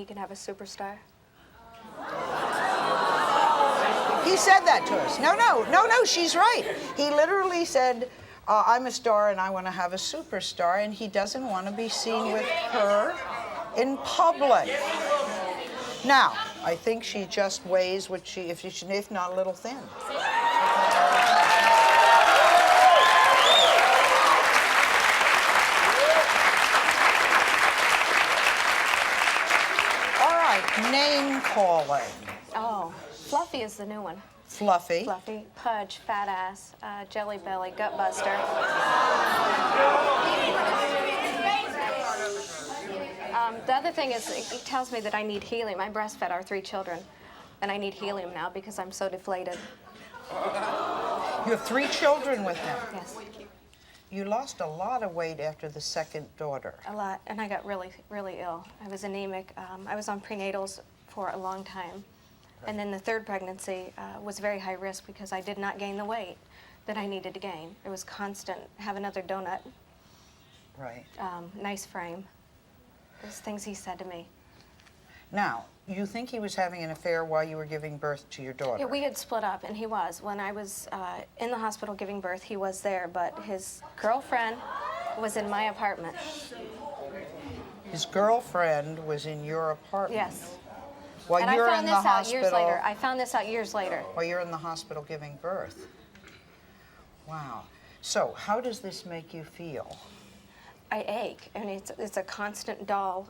he can have a superstar? He said that to us. No, she's right. He literally said, I'm a star and I want to have a superstar, and he doesn't want to be seen with her in public. Now, I think she just weighs what she, if not a little thin. All right, name calling. Oh, Fluffy is the new one. Fluffy. Fluffy, Pudge, Fat Ass, Jelly Belly, Gut Buster. The other thing is, it tells me that I need helium. I breastfed our 3 children, and I need helium now because I'm so deflated. You have 3 children with him. Yes. You lost a lot of weight after the second daughter. A lot, and I got really, really ill. I was anemic. I was on prenatals for a long time. And then the third pregnancy was very high risk because I did not gain the weight that I needed to gain. It was constant, have another donut. Right. Nice frame. Those things he said to me. Now, you think he was having an affair while you were giving birth to your daughter? Yeah, we had split up, and he was. When I was in the hospital giving birth, he was there, but his girlfriend was in my apartment. His girlfriend was in your apartment? Yes. While and you're I found in the this out hospital, years later. I found this out years later. While you're in the hospital giving birth. Wow. So, how does this make you feel? I ache, and it's a constant dull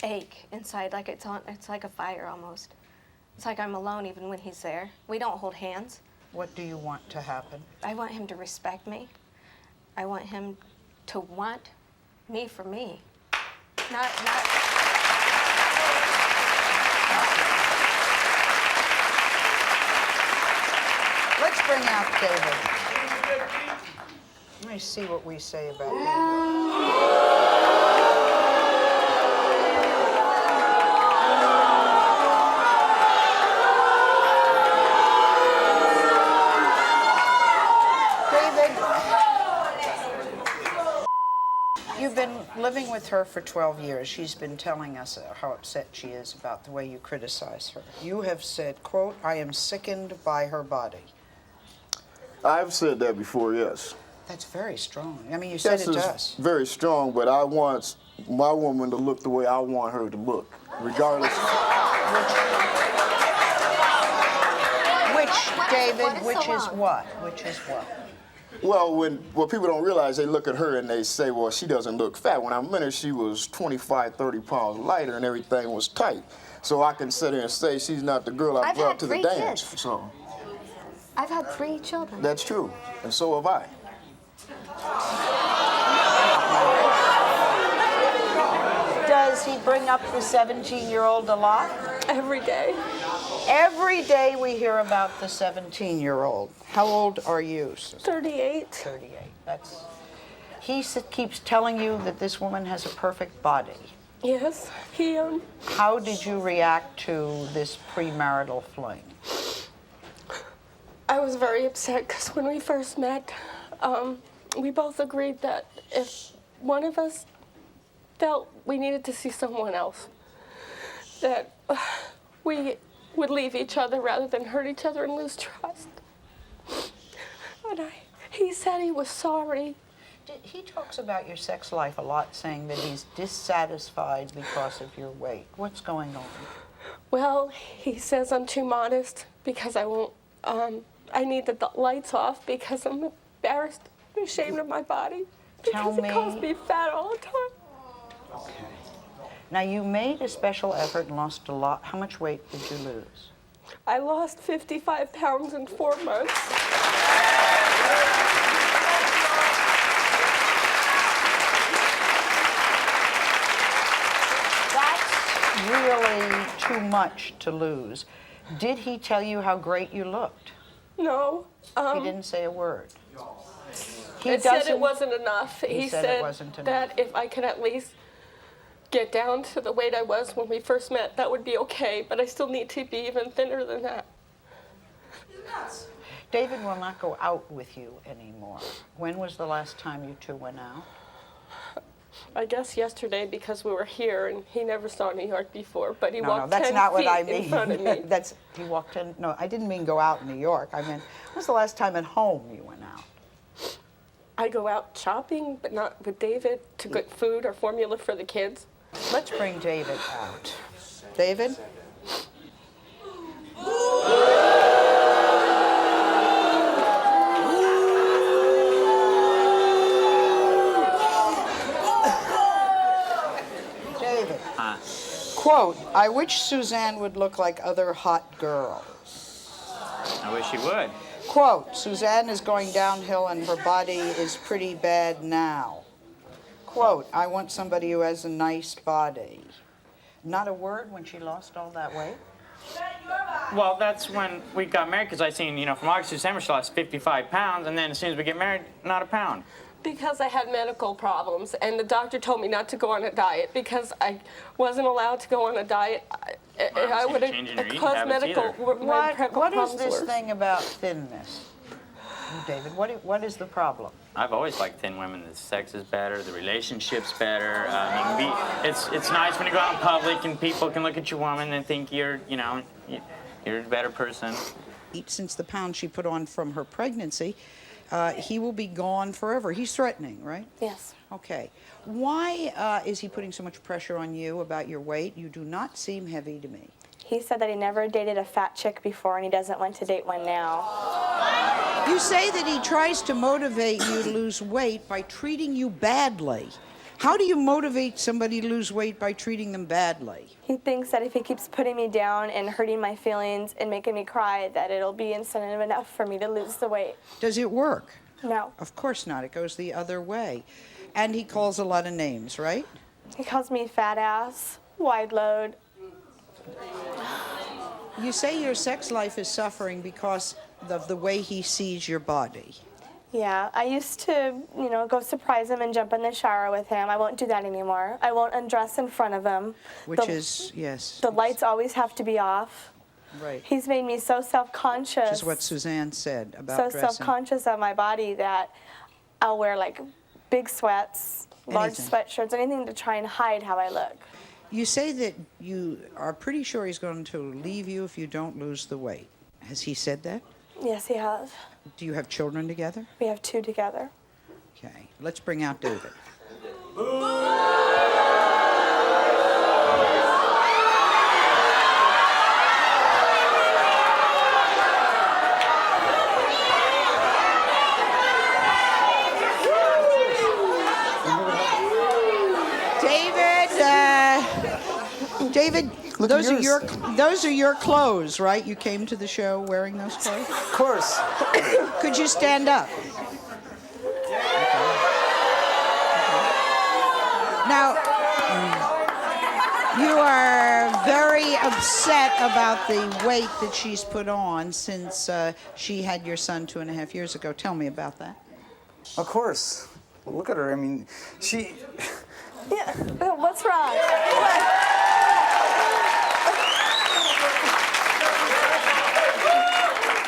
ache inside, like it's like a fire almost. It's like I'm alone even when he's there. We don't hold hands. What do you want to happen? I want him to respect me. I want him to want me for me. Not. Let's bring out David. Let me see what we say about David. You've been living with her for 12 years. She's been telling us how upset she is about the way you criticize her. You have said, quote, I am sickened by her body. I've said that before, yes. That's very strong. I mean, you said it to us. Very strong, but I want my woman to look the way I want her to look, regardless. Which, David, which is what? Which is what? Well, what people don't realize, they look at her and they say, well, she doesn't look fat. When I met her, she was 25, 30 pounds lighter and everything was tight. So I can sit here and say she's not the girl I brought to the dance. So I've had 3 children. that's true, and so have I. Does he bring up the 17-year-old a lot? Every day. Every day we hear about the 17-year-old. How old are you? 38. 38. He keeps telling you that this woman has a perfect body. Yes, he, How did you react to this premarital fling? I was very upset because when we first met, we both agreed that if one of us felt we needed to see someone else, that we would leave each other rather than hurt each other and lose trust. And he said he was sorry. He talks about your sex life a lot, saying that he's dissatisfied because of your weight. What's going on? Well, he says I'm too modest because I won't, I need the lights off because I'm embarrassed and ashamed of my body. Because he calls me fat all the time. Okay. Now, you made a special effort and lost a lot. How much weight did you lose? I lost 55 pounds in 4 months. That's really too much to lose. Did he tell you how great you looked? No. He didn't say a word. He said it wasn't enough. He said it wasn't enough. That if I could at least get down to the weight I was when we first met, that would be okay, but I still need to be even thinner than that. David will not go out with you anymore. When was the last time you two went out? I guess yesterday because we were here and he never saw New York before, but he No, walked that's 10 not what feet I in mean. front of me. He walked in. No, I didn't mean go out in New York. I meant, when was the last time at home you went out? I go out shopping, but not with David to get food or formula for the kids. Let's bring David out. David? David. Quote, I wish Suzanne would look like other hot girls. I wish you would. Quote, Suzanne is going downhill and her body is pretty bad now. Quote, I want somebody who has a nice body. Not a word when she lost all that weight? Well, that's when we got married, because I seen, from August to December, she lost 55 pounds, and then as soon as we get married, not a pound. Because I had medical problems, and the doctor told me not to go on a diet because I wasn't allowed to go on a diet. I would have changing your eating caused habits medical. either. What is problems this were. thing about thinness? David, what is the problem? I've always liked thin women. The sex is better, the relationship's better. It's nice when you go out in public and people can look at your woman and think you're a better person. Since the pound she put on from her pregnancy, he will be gone forever. He's threatening, right? Yes. Okay. Why is he putting so much pressure on you about your weight? You do not seem heavy to me. He said that he never dated a fat chick before and he doesn't want to date one now. You say that he tries to motivate you to lose weight by treating you badly. How do you motivate somebody to lose weight by treating them badly? He thinks that if he keeps putting me down and hurting my feelings and making me cry, that it'll be incentive enough for me to lose the weight. Does it work? No. Of course not. It goes the other way. And he calls a lot of names, right? He calls me fat ass, wide load. You say your sex life is suffering because of the way he sees your body. Yeah, I used to, go surprise him and jump in the shower with him. I won't do that anymore. I won't undress in front of him. Yes. The lights always have to be off. Right. He's made me so self-conscious. Which is what Suzanne said about so dressing. self-conscious of my body that I'll wear like big sweats, large Anything. sweatshirts, anything to try and hide how I look. You say that you are pretty sure he's going to leave you if you don't lose the weight. Has he said that? Yes, he has. Do you have children together? We have 2 together. Okay. Let's bring out David. David, those are your clothes, right? You came to the show wearing those clothes? Of course. Could you stand up? Now, you are very upset about the weight that she's put on since she had your son 2.5 years ago. Tell me about that. Of course. Well, look at her. I mean, she... Yeah, what's wrong?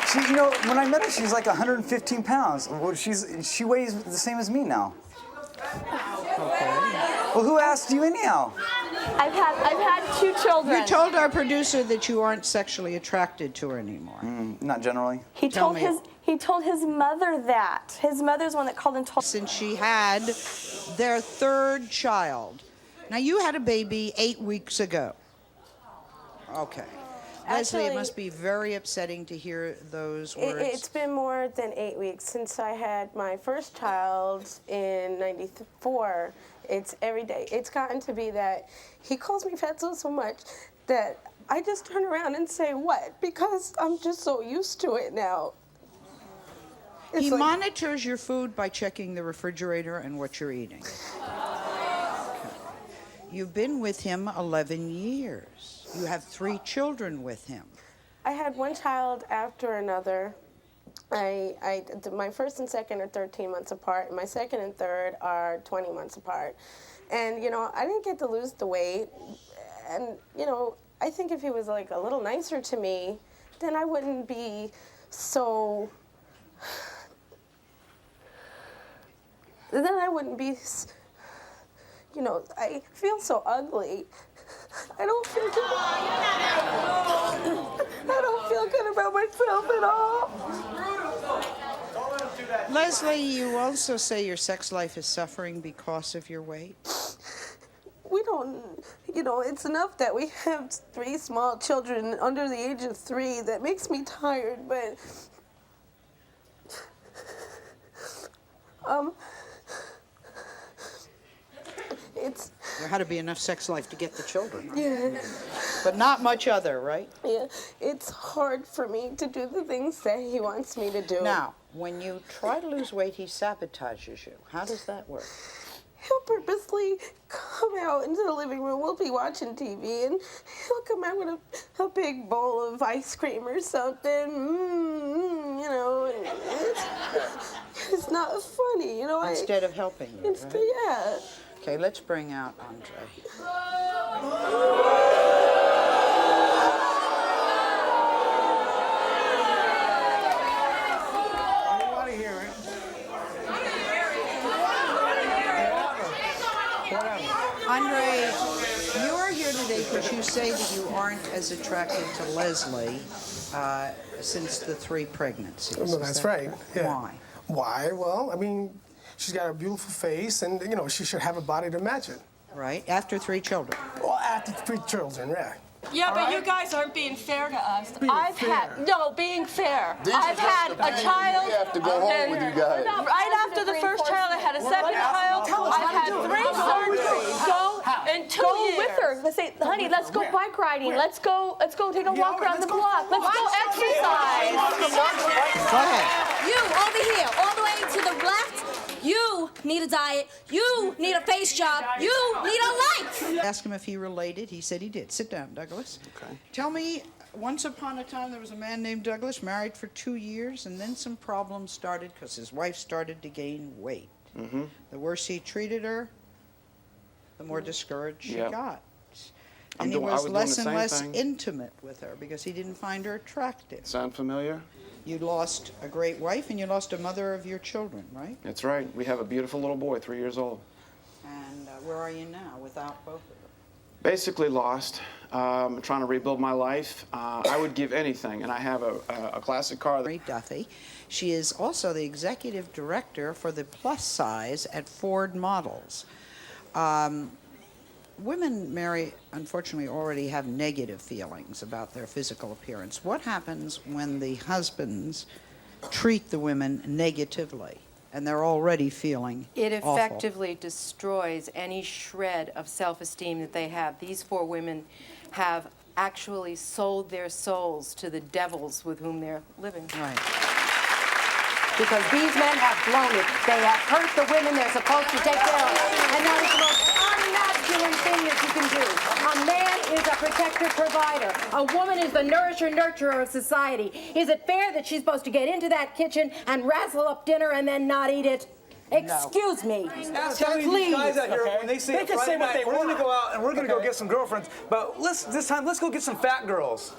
She, when I met her, she's like 115 pounds. Well, she weighs the same as me now. Okay. Well, who asked you anyhow? I've had 2 children. You told our producer that you aren't sexually attracted to her anymore. Not generally. He Tell told me. He told his mother that. His mother's one that called and told. Since she had their 3rd child. Now, you had a baby 8 weeks ago. Okay. Leslie, it Actually, must be very upsetting to hear those words. It's been more than 8 weeks since I had my first child in '94. It's every day. It's gotten to be that he calls me fatso so much that I just turn around and say, what? Because I'm just so used to it now. It's He like- monitors your food by checking the refrigerator and what you're eating. Okay. You've been with him 11 years. You have 3 children with him. I had one child after another. My first and second are 13 months apart, and my second and third are 20 months apart. And, I didn't get to lose the weight. And, I think if he was like a little nicer to me, then I wouldn't be so... Then I wouldn't be... you know, I feel so ugly. I don't feel good. I don't feel good about myself at all. Leslie, you also say your sex life is suffering because of your weight. We don't, you know, it's enough that we have 3 small children under the age of 3 that makes me tired, but it's, There had to be enough sex life to get the children, right? yeah. But not much other, right? Yeah, it's hard for me to do the things that he wants me to do. Now, when you try to lose weight, he sabotages you. How does that work? He'll purposely come out into the living room. We'll be watching TV, and he'll come out with a big bowl of ice cream or something. You know, and it's not funny, you know. Instead of helping you, Instead, right? yeah. Okay, let's bring out Andre. Andre, you are here today because you say that you aren't as attracted to Leslie since the 3 pregnancies. No, Is that's that right. correct? Yeah. Why? Why? Well, I mean, she's got a beautiful face, and you know, she should have a body to match it. Right, after 3 children. Well, after 3 children, yeah. Yeah, but you guys aren't being fair to us. Being I've fair. had being fair. These I've are had just the a things child. we have to go home with you guys. Right after the first child, I had a second child. I've had 3 surgeries. Go in 2 Go years. with her. Let's say, honey, let's go bike riding. Let's go take a walk around the block. Let's go exercise. Go ahead. You over here, all the way to the left, you need a diet, you need a face job, you need a life. Ask him if he related. He said he did. Sit down, Douglas. Okay. Tell me, once upon a time there was a man named Douglas, married for 2 years, and then some problems started because his wife started to gain weight. Mm-hmm. The worse he treated her, the more discouraged she got. And he was less and less intimate with her because he didn't find her attractive. Sound familiar? You lost a great wife and you lost a mother of your children, right? That's right. We have a beautiful little boy, 3 years old. And where are you now without both of them? Basically lost. I'm trying to rebuild my life. I would give anything, and I have a classic car. Mary Duffy. She is also the executive director for the plus size at Ford Models. Women, Mary, unfortunately already have negative feelings about their physical appearance. What happens when the husbands treat the women negatively and they're already feeling It awful? effectively destroys any shred of self-esteem that they have. These 4 women have actually sold their souls to the devils with whom they're living. Right. Because these men have blown it. They have hurt the women they're supposed to take care of. And that is the most unmasculine thing that you can do. A man is a protector, provider. A woman is the nourisher, nurturer of society. Is it fair that she's supposed to get into that kitchen and razzle up dinner and then not eat it? Excuse me. Please. Please. Guys out here, when they say They can say what they we're going want. to go out and we're going to go get some girlfriends, but this time let's go get some fat girls.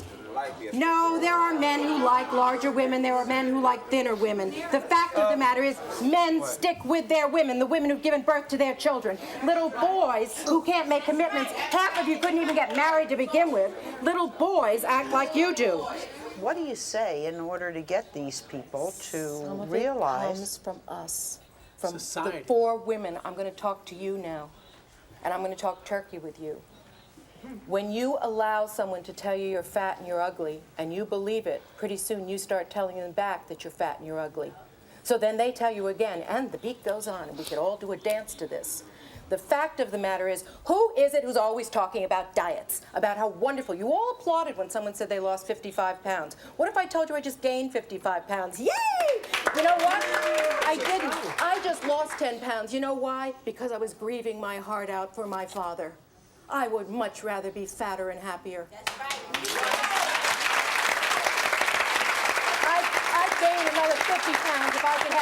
No, there are men who like larger women. There are men who like thinner women. The fact of the matter is, men stick with their women, the women who've given birth to their children. Little boys who can't make commitments. Half of you couldn't even get married to begin with. Little boys act like you do. What do you say in order to get these people to Some of realize? it comes from us, from Society. the 4 women. I'm going to talk to you now, and I'm going to talk turkey with you. When you allow someone to tell you you're fat and you're ugly, and you believe it, pretty soon you start telling them back that you're fat and you're ugly. So then they tell you again, and the beat goes on, and we could all do a dance to this. The fact of the matter is, who is it who's always talking about diets, about how wonderful? You all applauded when someone said they lost 55 pounds. What if I told you I just gained 55 pounds? Yay! You know what? I didn't. I just lost 10 pounds. You know why? Because I was grieving my heart out for my father. I would much rather be fatter and happier. That's right. I'd gain another 50 pounds if I could have